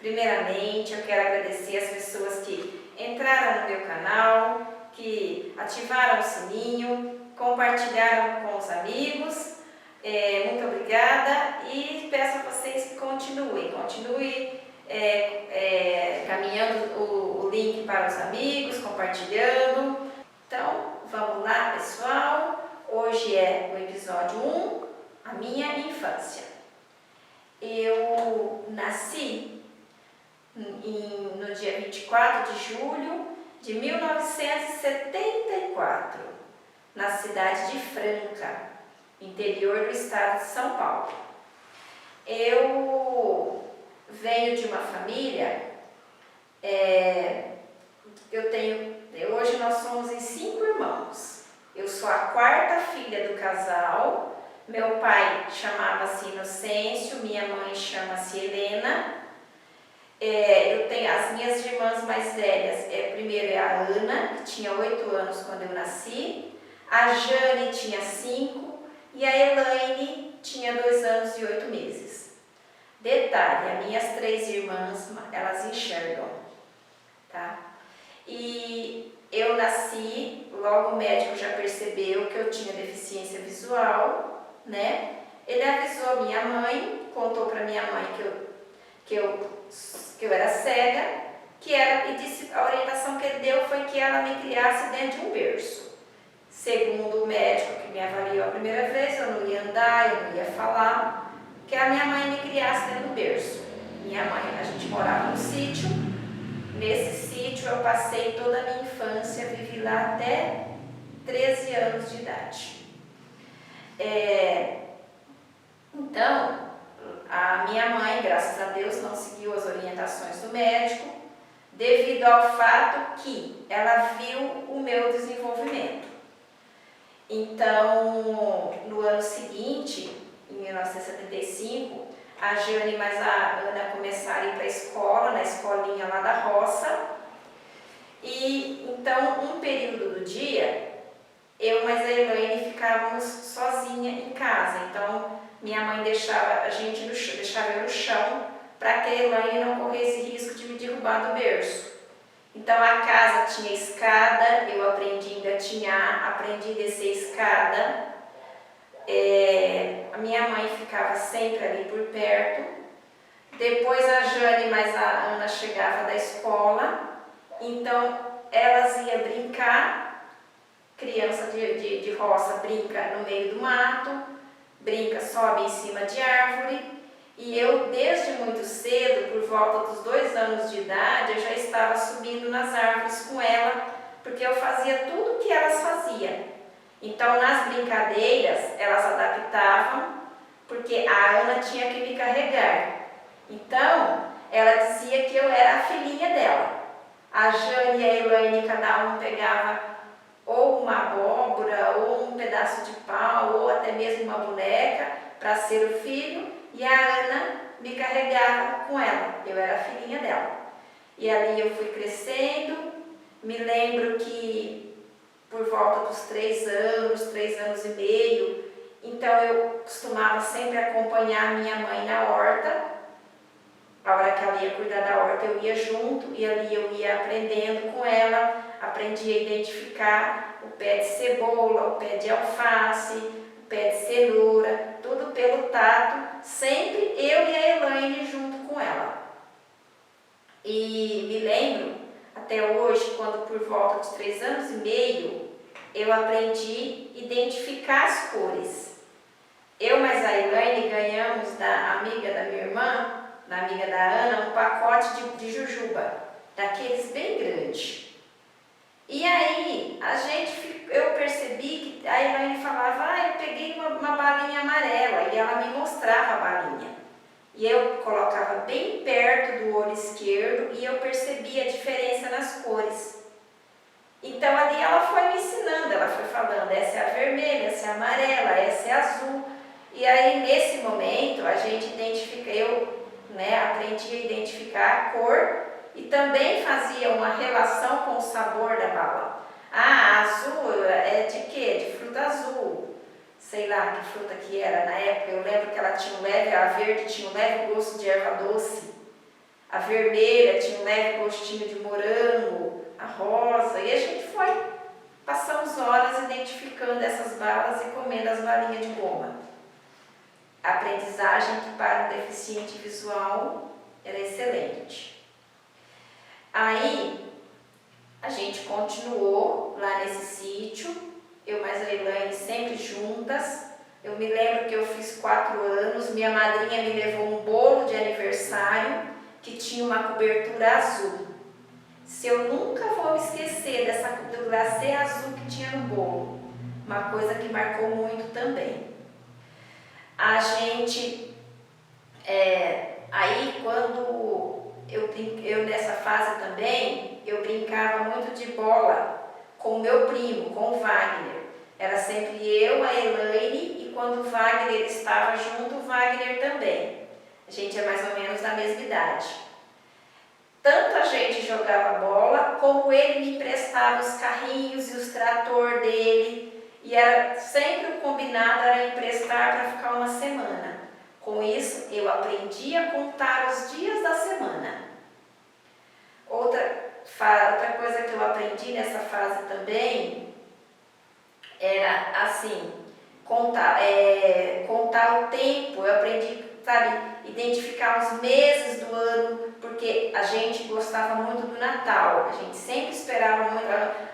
Primeiramente, eu quero agradecer as pessoas que entraram no meu canal, que ativaram o sininho, compartilharam com os amigos. Muito obrigada e peço a vocês que continuem caminhando o link para os amigos, compartilhando. Então, vamos lá, pessoal. Hoje é o episódio 1, a minha infância. Eu nasci no dia 24 de julho de 1974, na cidade de Franca, interior do estado de São Paulo. Eu venho de uma família, hoje nós somos em 5 irmãos. Eu sou a 4ª filha do casal. Meu pai chamava-se Inocêncio, minha mãe chama-se Helena. Eu tenho as minhas irmãs mais velhas, primeiro é a Ana, que tinha 8 anos quando eu nasci, a Jane tinha 5 e a Elaine tinha 2 anos e 8 meses. Detalhe, as minhas 3 irmãs, elas enxergam, tá? E eu nasci, logo o médico já percebeu que eu tinha deficiência visual, né? Ele avisou minha mãe, contou para minha mãe que eu era cega, e disse, a orientação que ele deu foi que ela me criasse dentro de um berço. Segundo o médico que me avaliou a primeira vez, eu não ia andar, eu não ia falar, que a minha mãe me criasse dentro do berço. Minha mãe, a gente morava no sítio, nesse sítio eu passei toda a minha infância, vivi lá até 13 anos de idade. Então, a minha mãe, graças a Deus, não seguiu as orientações do médico, devido ao fato que ela viu o meu desenvolvimento. Então, no ano seguinte, em 1975, a Jane e mais a Ana começaram a ir para a escola, na escolinha lá da roça. E então, um período do dia, eu mais a Elaine ficávamos sozinha em casa. Então, minha mãe deixava eu no chão para que a Elaine não corresse risco de me derrubar do berço. Então a casa tinha escada, eu aprendi a engatinhar, aprendi a descer escada. A minha mãe ficava sempre ali por perto. Depois a Jane mais a Ana chegava da escola, então elas iam brincar. Criança de roça brinca no meio do mato, brinca, sobe em cima de árvore. E eu, desde muito cedo, por volta dos 2 anos de idade, eu já estava subindo nas árvores com ela, porque eu fazia tudo o que elas faziam. Então, nas brincadeiras, elas adaptavam, porque a Ana tinha que me carregar. Então, ela dizia que eu era a filhinha dela. A Jane e a Elaine, cada um pegava ou uma abóbora, ou um pedaço de pau, ou até mesmo uma boneca, para ser o filho, e a Ana me carregava com ela, eu era a filhinha dela. E ali eu fui crescendo, me lembro que por volta dos 3 anos e meio, então eu costumava sempre acompanhar minha mãe na horta. A hora que ela ia cuidar da horta, eu ia junto, e ali eu ia aprendendo com ela, aprendi a identificar o pé de cebola, o pé de alface, o pé de cenoura, tudo pelo tato, sempre eu e a Elaine junto com ela. E me lembro, até hoje, quando por volta de 3 anos e meio, eu aprendi a identificar as cores. Eu mais a Elaine ganhamos da amiga da minha irmã, da amiga da Ana, um pacote de jujuba, daqueles bem grandes. E aí, eu percebi que a Elaine falava, eu peguei uma balinha amarela, e ela me mostrava a balinha. E eu colocava bem perto do olho esquerdo, e eu percebia a diferença nas cores. Então ali ela foi me ensinando, ela foi falando, essa é a vermelha, essa é a amarela, essa é a azul. E aí, nesse momento, a gente identifica, aprendi a identificar a cor e também fazia uma relação com o sabor da bala. Azul é de quê? De fruta azul. Sei lá que fruta que era na época. Eu lembro que ela tinha a verde tinha um leve gosto de erva doce. a vermelha tinha um leve gostinho de morango, a rosa, e a gente passamos horas identificando essas balas e comendo as balinhas de goma. A aprendizagem que para um deficiente visual era excelente. Aí a gente continuou lá nesse sítio, eu mais a Elaine sempre juntas. Eu me lembro que eu fiz 4 anos, minha madrinha me levou um bolo de aniversário que tinha uma cobertura azul. Se eu nunca vou me esquecer do glacê azul que tinha no bolo, uma coisa que marcou muito também. A gente, aí quando eu nessa fase também, eu brincava muito de bola com o meu primo, com o Wagner. Era sempre eu, a Elaine, e quando o Wagner estava junto, o Wagner também. A gente é mais ou menos da mesma idade. Tanto a gente jogava bola, como ele me emprestava os carrinhos e os trator dele. E era sempre o combinado era emprestar para ficar uma semana. Com isso, eu aprendi a contar os dias da semana. Outra coisa que eu aprendi nessa fase também era assim, contar o tempo. Eu aprendi, identificar os meses do ano, porque a gente gostava muito do Natal. A gente sempre esperava muito,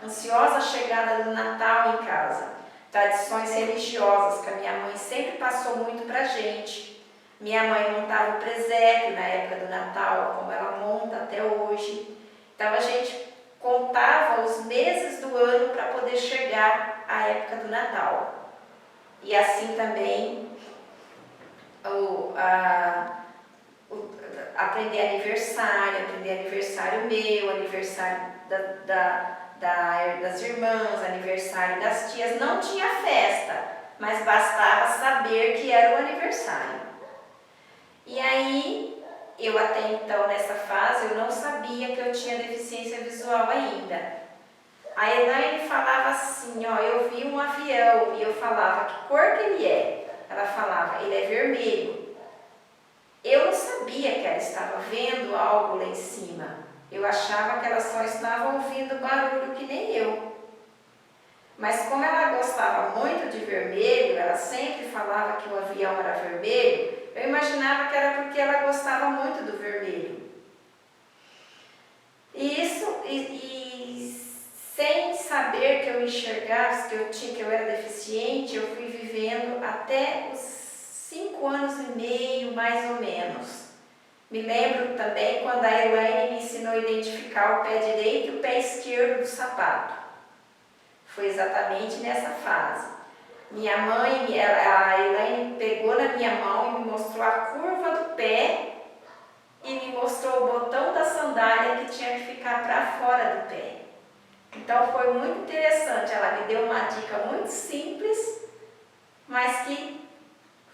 ansiosa a chegada do Natal em casa. Tradições religiosas que a minha mãe sempre passou muito pra gente. Minha mãe montava o presépio na época do Natal, como ela monta até hoje. Então a gente contava os meses do ano para poder chegar à época do Natal. E assim também aprender aniversário meu, aniversário das irmãs, aniversário das tias. Não tinha festa, mas bastava saber que era o aniversário. E aí, eu até então nessa fase, eu não sabia que eu tinha deficiência visual ainda. A Elaine falava assim, eu vi um avião, e eu falava, que cor que ele é? Ela falava, ele é vermelho. Eu não sabia que ela estava vendo algo lá em cima. Eu achava que ela só estava ouvindo barulho que nem eu. Mas como ela gostava muito de vermelho, ela sempre falava que o avião era vermelho, eu imaginava que era porque ela gostava muito do vermelho. E sem saber que eu enxergasse, que eu era deficiente, eu fui vivendo até os 5 anos e meio, mais ou menos. Me lembro também quando a Elaine me ensinou a identificar o pé direito e o pé esquerdo do sapato. Foi exatamente nessa fase. Minha mãe, a Elaine pegou na minha mão e me mostrou a curva do pé e me mostrou o botão da sandália que tinha que ficar para fora do pé. Então foi muito interessante, ela me deu uma dica muito simples, mas que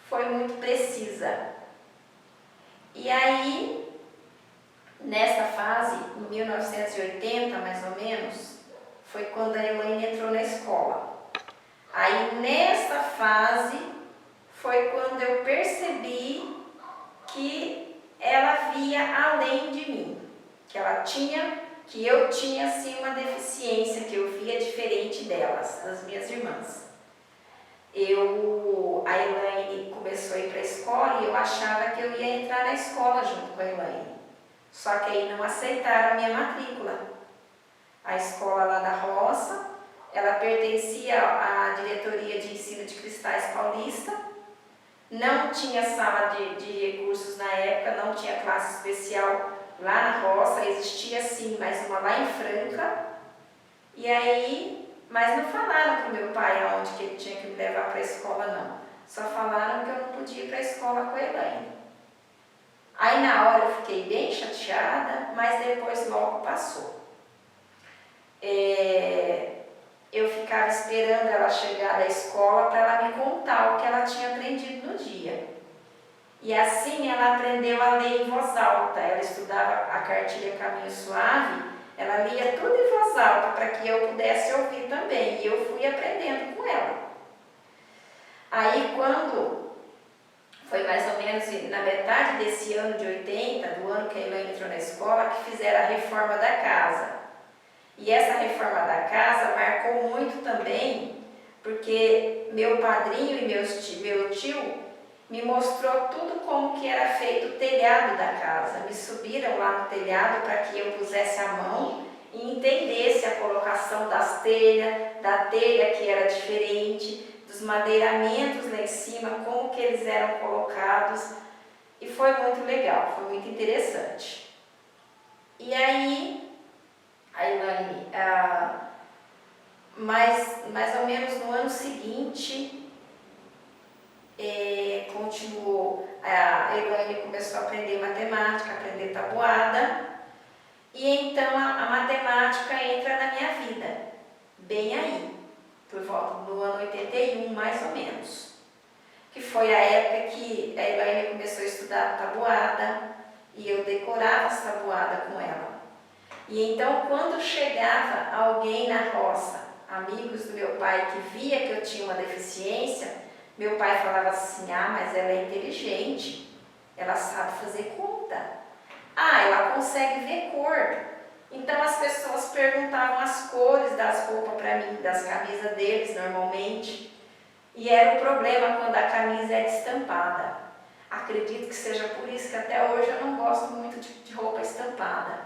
foi muito precisa. E aí, nessa fase, em 1980 mais ou menos, foi quando a Elaine entrou na escola. Aí nessa fase foi quando eu percebi que ela via além de mim, que eu tinha sim uma deficiência, que eu via diferente delas, das minhas irmãs. A Elaine começou a ir para a escola e eu achava que eu ia entrar na escola junto com a Elaine. Só que aí não aceitaram a minha matrícula. A escola lá da roça, ela pertencia à diretoria de ensino de Cristais Paulista. Não tinha sala de recursos na época, não tinha classe especial lá na roça, existia sim, mas uma lá em Franca. E aí, mas não falaram para o meu pai aonde que ele tinha que me levar para a escola, não. Só falaram que eu não podia ir para a escola com a Elaine. Aí na hora eu fiquei bem chateada, mas depois logo passou. Eu ficava esperando ela chegar da escola para ela me contar o que ela tinha aprendido no dia. E assim ela aprendeu a ler em voz alta. Ela estudava a cartilha Caminho Suave, ela lia tudo em voz alta para que eu pudesse ouvir também. E eu fui aprendendo com ela. Aí quando foi mais ou menos na metade desse ano de 80, do ano que a Elaine entrou na que fizeram a reforma da casa. E essa reforma da casa marcou muito também, porque meu padrinho e meu tio me mostrou tudo como que era feito o telhado da casa. Me subiram lá no telhado para que eu pusesse a mão e entendesse a colocação das telhas, da telha que era diferente, dos madeiramentos lá em cima, como que eles eram colocados. E foi muito legal, foi muito interessante. E aí, a Elaine, mais ou menos no ano seguinte, continuou, a Elaine começou a aprender matemática, a aprender tabuada, e então a matemática entra na minha vida, bem aí, por volta do ano 81, mais ou menos, que foi a época que a Elaine começou a estudar tabuada, e eu decorava as tabuadas com ela. E então, quando chegava alguém na roça, amigos do meu pai que via que eu tinha uma deficiência, meu pai falava assim: ah, mas ela é inteligente, ela sabe fazer conta, ah, ela consegue ver cor. Então as pessoas perguntavam as cores das roupas para mim, das camisas deles normalmente, e era o problema quando a camisa é estampada. Acredito que seja por isso que até hoje eu não gosto muito de roupa estampada,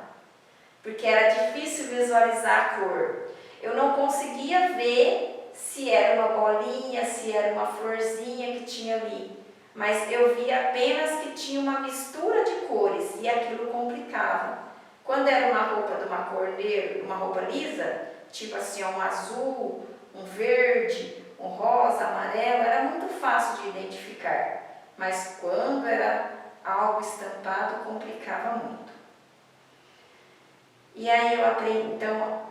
porque era difícil visualizar a cor. Eu não conseguia ver se era uma bolinha, se era uma florzinha que tinha ali, mas eu via apenas que tinha uma mistura de cores e aquilo complicava. Quando era uma roupa de uma cor negra, uma roupa lisa, tipo assim, um azul, um verde, um rosa, amarelo, era muito fácil de identificar, mas quando era algo estampado, complicava muito. E aí eu aprendi, então,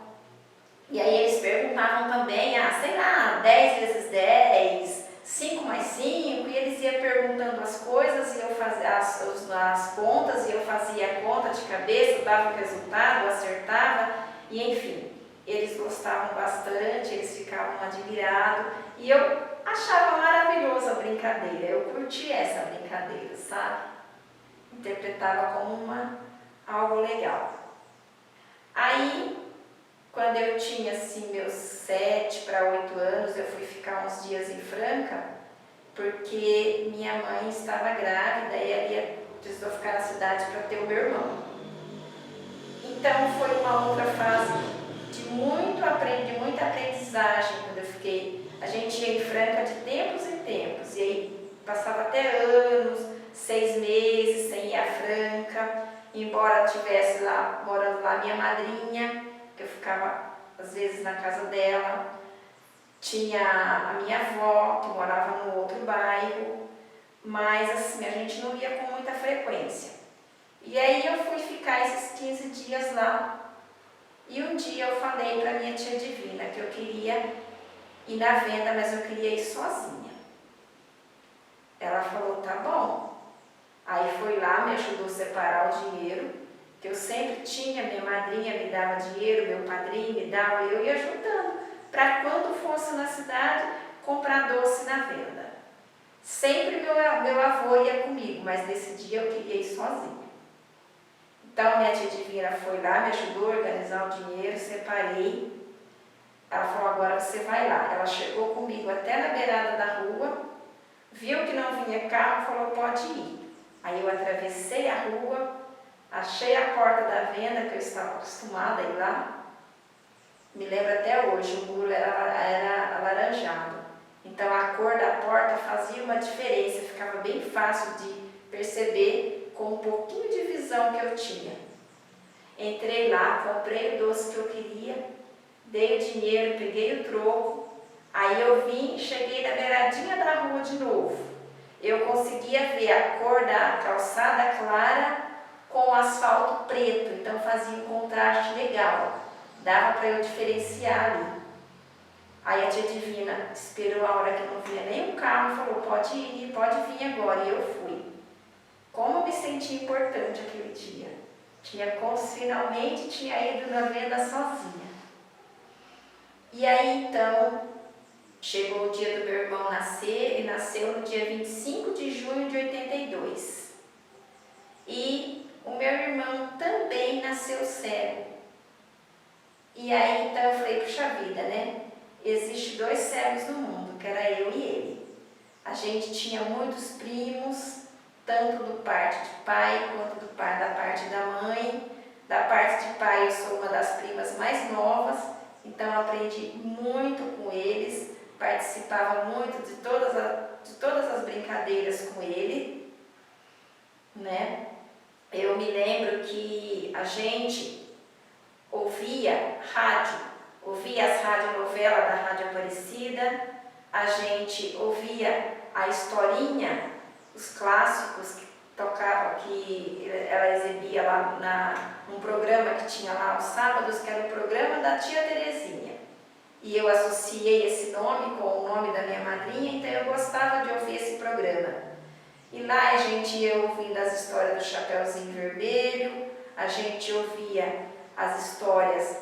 e aí eles perguntavam também, sei lá, 10 vezes 10, 5 mais 5, e eles iam perguntando as coisas, e eu fazia as contas, e eu fazia a conta de cabeça, dava o resultado, acertava, e enfim, eles gostavam bastante, eles ficavam admirados, e eu achava maravilhosa a brincadeira, eu curtia essa brincadeira, sabe? Interpretava como algo legal. Aí, quando eu tinha assim meus 7 para 8 anos, eu fui ficar uns dias em Franca, porque minha mãe estava grávida e ela precisou ficar na cidade para ter o meu irmão. Então foi uma outra fase de muita aprendizagem quando eu fiquei. A gente ia em Franca de tempos em tempos, e aí passava até anos, 6 meses sem ir a Franca, embora tivesse lá, morando lá minha madrinha, que eu ficava às vezes na casa dela, tinha a minha avó, que morava no outro bairro, mas assim, a gente não ia com muita frequência. E aí eu fui ficar esses 15 dias lá, e um dia eu falei para minha tia Divina que eu queria ir na venda, mas eu queria ir sozinha. Ela falou, tá bom. Aí foi lá, me ajudou a separar o dinheiro, que eu sempre tinha, minha madrinha me dava dinheiro, meu padrinho me dava, eu ia juntando, para quando fosse na cidade, comprar doce na venda. Sempre meu avô ia comigo, mas nesse dia eu queria ir sozinha. Então minha tia Divina foi lá, me ajudou a organizar o dinheiro, separei. Ela falou, agora você vai lá. Ela chegou comigo até na beirada da rua, viu que não vinha carro, falou, pode ir. Aí eu atravessei a rua, achei a porta da venda, que eu estava acostumada a ir lá. Me lembro até hoje, o muro era alaranjado. Então a cor da porta fazia uma diferença, ficava bem fácil de perceber com um pouquinho de visão que eu tinha. Entrei lá, comprei o doce que eu queria, dei o dinheiro, peguei o troco, aí eu vim, cheguei na beiradinha da rua de novo. Eu conseguia ver a cor da calçada clara com o asfalto preto, então fazia um contraste legal, dava para eu diferenciar ali. Aí a tia Divina esperou a hora que não vinha nenhum carro e falou, pode ir, pode vir agora, e eu fui. Como eu me senti importante aquele dia. Finalmente tinha ido na venda sozinha. E aí então, chegou o dia do meu irmão nascer, ele nasceu no dia 25 de junho de 82. E o meu irmão também nasceu nasceu cego. E aí então eu falei, puxa vida, né? Existe 2 cegos no mundo, que era eu e ele. A gente tinha muitos primos, tanto do parte de pai quanto da parte da mãe. Da parte de pai eu sou uma das primas mais novas, então aprendi muito com eles, participava muito de todas as brincadeiras com ele, né? Eu me lembro que a gente ouvia rádio, ouvia as radionovelas da Rádio Aparecida, a gente ouvia a historinha, os clássicos que tocava, que ela exibia lá num programa que tinha lá aos sábados, que era o programa da tia Terezinha. E eu associei esse nome com o nome da minha madrinha, então eu gostava de ouvir esse programa. E lá a gente ia ouvindo as histórias do Chapeuzinho Vermelho, a gente ouvia as histórias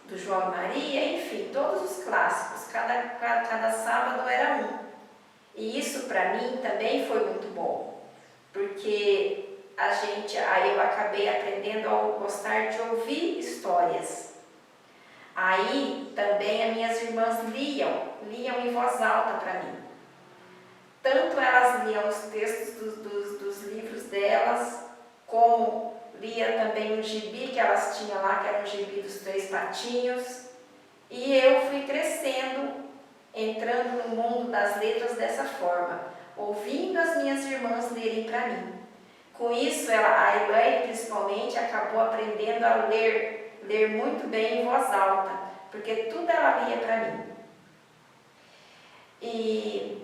do João e Maria, enfim, todos os clássicos, cada sábado era um. E isso para mim também foi muito bom, porque aí eu acabei aprendendo a gostar de ouvir histórias. Aí também as minhas irmãs liam em voz alta para mim. Tanto elas liam os textos dos livros delas, como lia também um gibi que elas tinham lá, que era um gibi dos 3 patinhos. E eu fui crescendo, entrando no mundo das letras dessa forma, ouvindo as minhas irmãs lerem para mim. Com isso, a Elaine principalmente acabou aprendendo a ler muito bem em voz alta, porque tudo ela lia para mim. E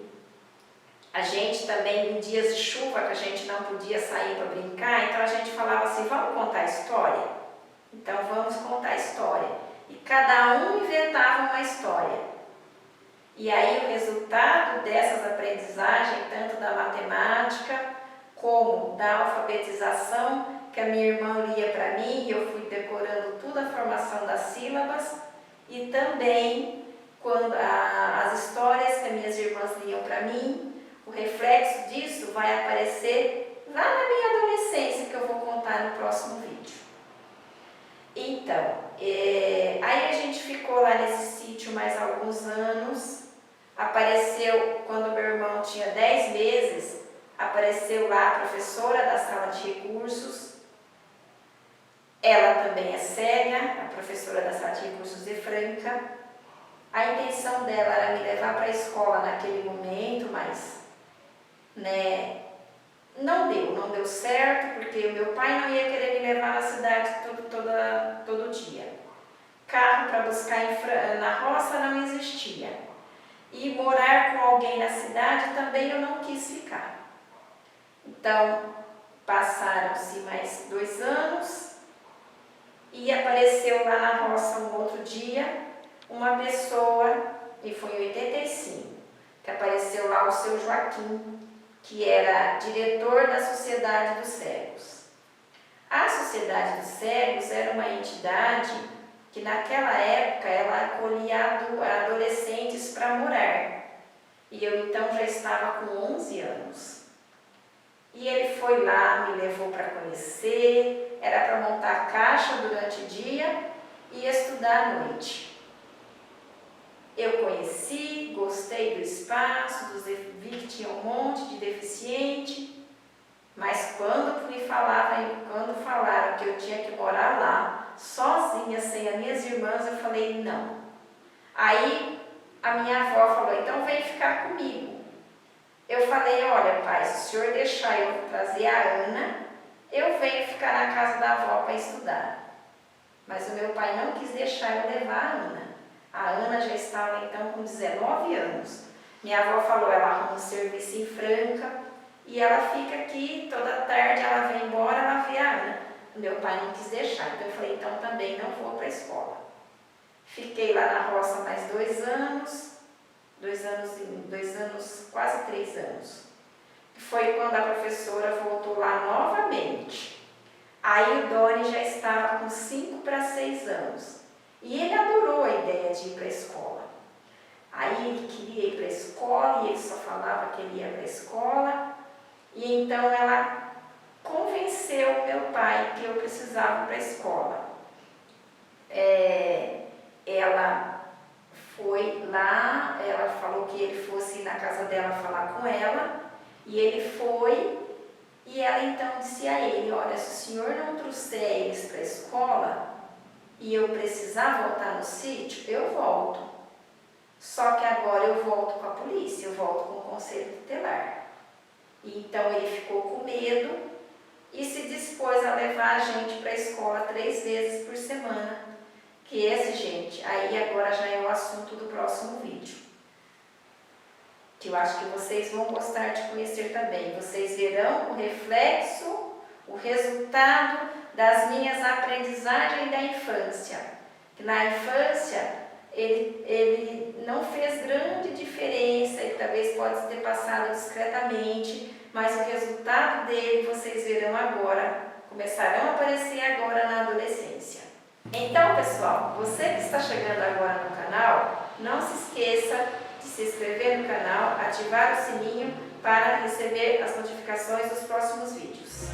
a gente também, em dias de chuva, que a gente não podia sair para brincar, então a gente falava assim, vamos contar história? Então vamos contar história. E cada um inventava uma história. E aí o resultado dessas aprendizagens, tanto da matemática, como da alfabetização, que a minha irmã lia para mim, e eu fui decorando toda a formação das sílabas, e também quando as histórias que as minhas irmãs liam para mim, o reflexo disso vai aparecer lá na minha adolescência, que eu vou contar no próximo vídeo. Então, aí a gente ficou lá nesse sítio mais alguns anos. Apareceu, quando meu irmão tinha 10 meses, apareceu lá a professora da sala de recursos. Ela também é cega, a professora da sala de recursos de Franca. A intenção dela era me levar para a escola naquele momento, mas não deu certo, porque o meu pai não ia querer me levar na cidade todo dia. Carro para buscar na roça não existia. E morar com alguém na cidade também eu não quis ficar. Então, passaram-se mais 2 anos e apareceu lá na roça um outro dia uma pessoa, e foi em 85, que apareceu lá o seu Joaquim, que era diretor da Sociedade dos Cegos. A Sociedade dos Cegos era uma entidade que naquela época ela acolhia adolescentes para morar. E eu então já estava com 11 anos. E ele foi lá, me levou para conhecer, era para montar caixa durante o dia e estudar à noite. Eu conheci, gostei do espaço, vi que tinha um monte de deficiente, mas quando falaram que eu tinha que morar lá, sozinha, sem as minhas irmãs, eu falei não. Aí a minha avó falou, então vem ficar comigo. Eu falei, olha pai, se o senhor deixar eu trazer a Ana, eu venho ficar na casa da avó para estudar. Mas o meu pai não quis deixar eu levar a Ana. A Ana já estava então com 19 anos. Minha avó falou, ela arruma um serviço em Franca e ela fica aqui, toda tarde ela vem embora, ela vê a Ana. O meu pai não quis deixar, então eu falei, então também não vou para a escola. Fiquei lá na roça mais 2 anos, 2 anos, quase 3 anos. Foi quando a professora voltou lá novamente. Aí o Doni já estava com 5 para 6 anos. E ele adorou a ideia de ir para a escola. Aí ele queria ir para a escola e ele só falava que ele ia para a escola. E então ela convenceu meu pai que eu precisava ir para a escola. Ela foi lá, ela falou que ele fosse na casa dela falar com ela, e ele foi, e ela então disse a ele: olha, se o senhor não trouxer eles para a escola e eu precisar voltar no sítio, eu volto. Só que agora eu volto com a polícia, eu volto com o conselho tutelar. Então ele ficou com medo e se dispôs a levar a gente para a escola 3 vezes por semana. Que esse, gente, aí agora já é o assunto do próximo vídeo, que eu acho que vocês vão gostar de conhecer também. Vocês verão o reflexo, o resultado das minhas aprendizagens da infância. Que na infância ele não fez grande diferença, ele talvez pode ter passado discretamente, mas o resultado dele vocês verão agora, começarão a aparecer agora na adolescência. Então, pessoal, você que está chegando agora no canal, não se esqueça de se inscrever no canal, ativar o sininho para receber as notificações dos próximos vídeos.